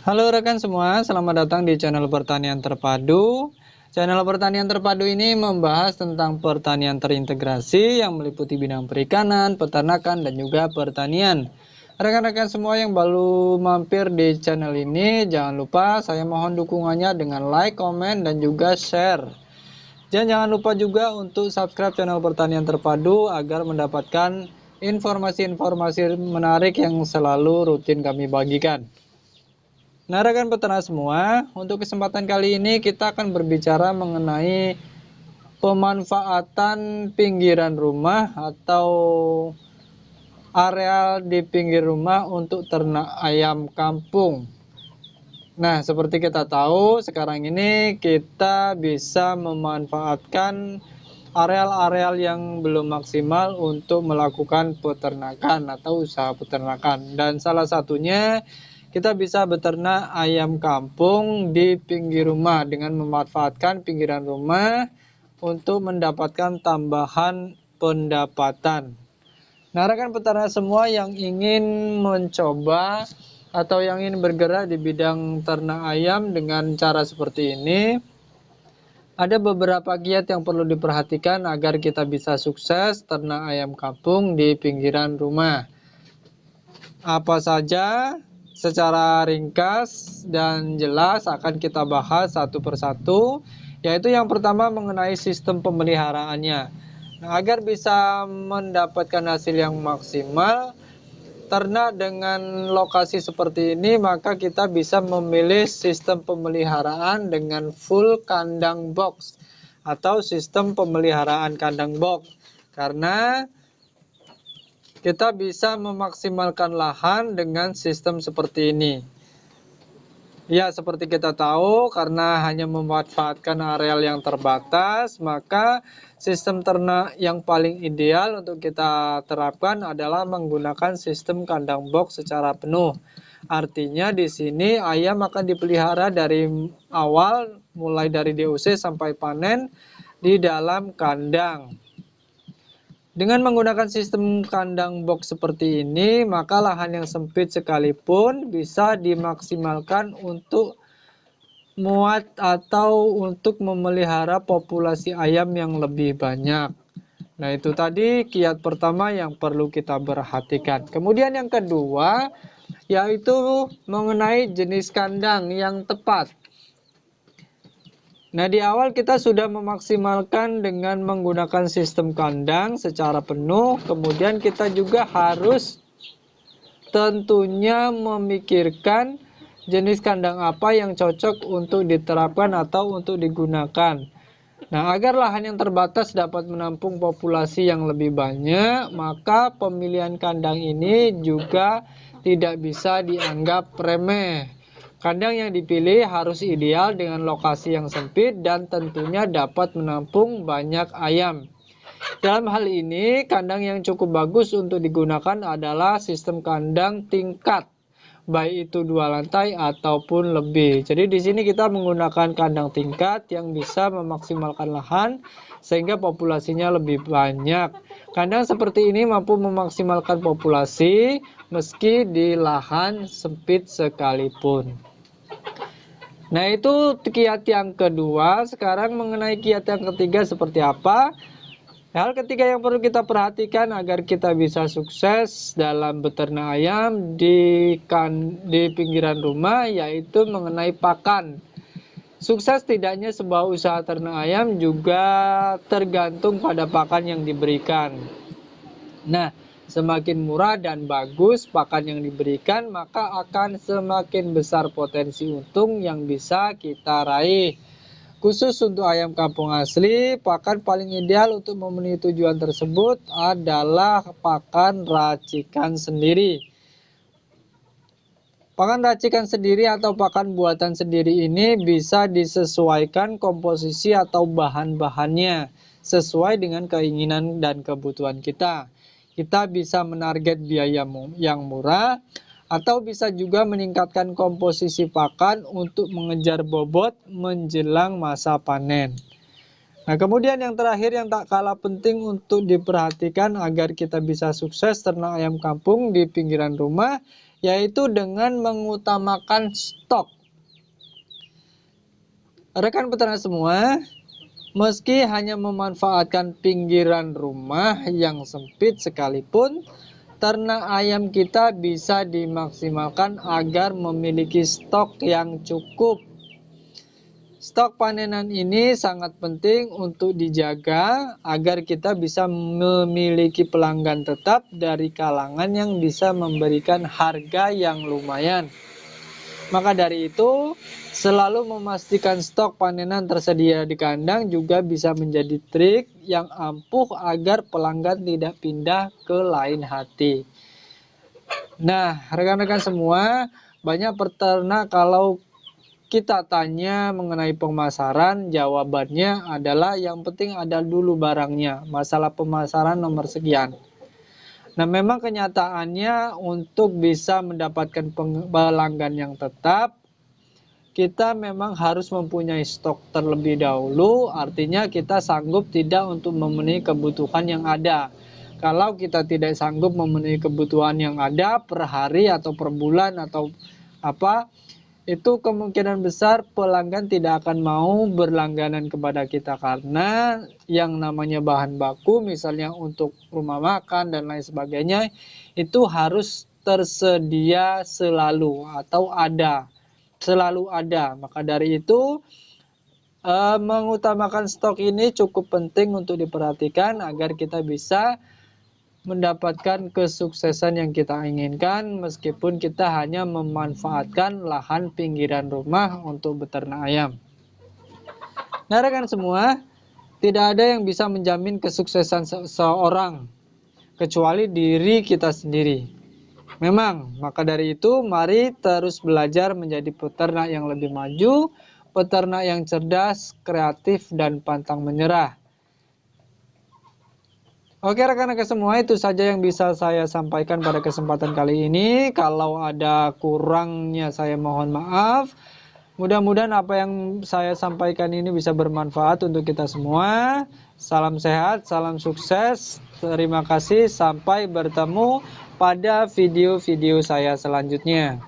Halo rekan semua, selamat datang di channel Pertanian Terpadu. Channel Pertanian Terpadu ini membahas tentang pertanian terintegrasi yang meliputi bidang perikanan, peternakan, dan juga pertanian. Rekan-rekan semua yang baru mampir di channel ini, jangan lupa saya mohon dukungannya dengan like, komen, dan juga share. Dan jangan lupa juga untuk subscribe channel Pertanian Terpadu agar mendapatkan informasi-informasi menarik yang selalu rutin kami bagikan. Nah, rekan peternak semua, untuk kesempatan kali ini kita akan berbicara mengenai pemanfaatan pinggiran rumah atau areal di pinggir rumah untuk ternak ayam kampung. Nah, seperti kita tahu, sekarang ini kita bisa memanfaatkan areal-areal yang belum maksimal untuk melakukan peternakan atau usaha peternakan. Dan salah satunya kita bisa beternak ayam kampung di pinggir rumah dengan memanfaatkan pinggiran rumah untuk mendapatkan tambahan pendapatan. Nah, rekan peternak semua yang ingin mencoba atau yang ingin bergerak di bidang ternak ayam dengan cara seperti ini, ada beberapa kiat yang perlu diperhatikan agar kita bisa sukses ternak ayam kampung di pinggiran rumah. Apa saja? Secara ringkas dan jelas akan kita bahas satu persatu, yaitu yang pertama mengenai sistem pemeliharaannya. Nah, agar bisa mendapatkan hasil yang maksimal, ternak dengan lokasi seperti ini, maka kita bisa memilih sistem pemeliharaan dengan full kandang box atau sistem pemeliharaan kandang box. Karena kita bisa memaksimalkan lahan dengan sistem seperti ini. Ya, seperti kita tahu, karena hanya memanfaatkan areal yang terbatas, maka sistem ternak yang paling ideal untuk kita terapkan adalah menggunakan sistem kandang box secara penuh. Artinya di sini ayam akan dipelihara dari awal, mulai dari DUC sampai panen di dalam kandang. Dengan menggunakan sistem kandang box seperti ini, maka lahan yang sempit sekalipun bisa dimaksimalkan untuk muat atau untuk memelihara populasi ayam yang lebih banyak. Nah, itu tadi kiat pertama yang perlu kita perhatikan. Kemudian yang kedua, yaitu mengenai jenis kandang yang tepat. Nah, di awal kita sudah memaksimalkan dengan menggunakan sistem kandang secara penuh. Kemudian kita juga harus tentunya memikirkan jenis kandang apa yang cocok untuk diterapkan atau untuk digunakan. Nah, agar lahan yang terbatas dapat menampung populasi yang lebih banyak, maka pemilihan kandang ini juga tidak bisa dianggap remeh. Kandang yang dipilih harus ideal dengan lokasi yang sempit dan tentunya dapat menampung banyak ayam. Dalam hal ini, kandang yang cukup bagus untuk digunakan adalah sistem kandang tingkat, baik itu 2 lantai ataupun lebih. Jadi di sini kita menggunakan kandang tingkat yang bisa memaksimalkan lahan sehingga populasinya lebih banyak. Kandang seperti ini mampu memaksimalkan populasi meski di lahan sempit sekalipun. Nah, itu kiat yang kedua. Sekarang mengenai kiat yang ketiga seperti apa? Hal ketiga yang perlu kita perhatikan agar kita bisa sukses dalam beternak ayam di pinggiran rumah, yaitu mengenai pakan. Sukses tidaknya sebuah usaha ternak ayam juga tergantung pada pakan yang diberikan. Nah, semakin murah dan bagus pakan yang diberikan, maka akan semakin besar potensi untung yang bisa kita raih. Khusus untuk ayam kampung asli, pakan paling ideal untuk memenuhi tujuan tersebut adalah pakan racikan sendiri. Pakan racikan sendiri atau pakan buatan sendiri ini bisa disesuaikan komposisi atau bahan-bahannya sesuai dengan keinginan dan kebutuhan kita. Kita bisa menarget biaya yang murah atau bisa juga meningkatkan komposisi pakan untuk mengejar bobot menjelang masa panen. Nah, kemudian yang terakhir yang tak kalah penting untuk diperhatikan agar kita bisa sukses ternak ayam kampung di pinggiran rumah, yaitu dengan mengutamakan stok. Rekan peternak semua, meski hanya memanfaatkan pinggiran rumah yang sempit sekalipun, ternak ayam kita bisa dimaksimalkan agar memiliki stok yang cukup. Stok panenan ini sangat penting untuk dijaga agar kita bisa memiliki pelanggan tetap dari kalangan yang bisa memberikan harga yang lumayan. Maka dari itu, selalu memastikan stok panenan tersedia di kandang juga bisa menjadi trik yang ampuh agar pelanggan tidak pindah ke lain hati. Nah, rekan-rekan semua, banyak peternak kalau kita tanya mengenai pemasaran, jawabannya adalah yang penting ada dulu barangnya. Masalah pemasaran nomor sekian. Nah, memang kenyataannya untuk bisa mendapatkan pelanggan yang tetap, kita memang harus mempunyai stok terlebih dahulu, artinya kita sanggup tidak untuk memenuhi kebutuhan yang ada. Kalau kita tidak sanggup memenuhi kebutuhan yang ada per hari atau per bulan atau apa, itu kemungkinan besar pelanggan tidak akan mau berlangganan kepada kita, karena yang namanya bahan baku misalnya untuk rumah makan dan lain sebagainya itu harus tersedia selalu atau selalu ada. Maka dari itu mengutamakan stok ini cukup penting untuk diperhatikan agar kita bisa mendapatkan kesuksesan yang kita inginkan meskipun kita hanya memanfaatkan lahan pinggiran rumah untuk beternak ayam. Nah, rekan semua, tidak ada yang bisa menjamin kesuksesan seseorang kecuali diri kita sendiri. Memang, maka dari itu mari terus belajar menjadi peternak yang lebih maju, peternak yang cerdas, kreatif, dan pantang menyerah. Oke rekan-rekan semua, itu saja yang bisa saya sampaikan pada kesempatan kali ini. Kalau ada kurangnya saya mohon maaf. Mudah-mudahan apa yang saya sampaikan ini bisa bermanfaat untuk kita semua. Salam sehat, salam sukses. Terima kasih, sampai bertemu pada video-video saya selanjutnya.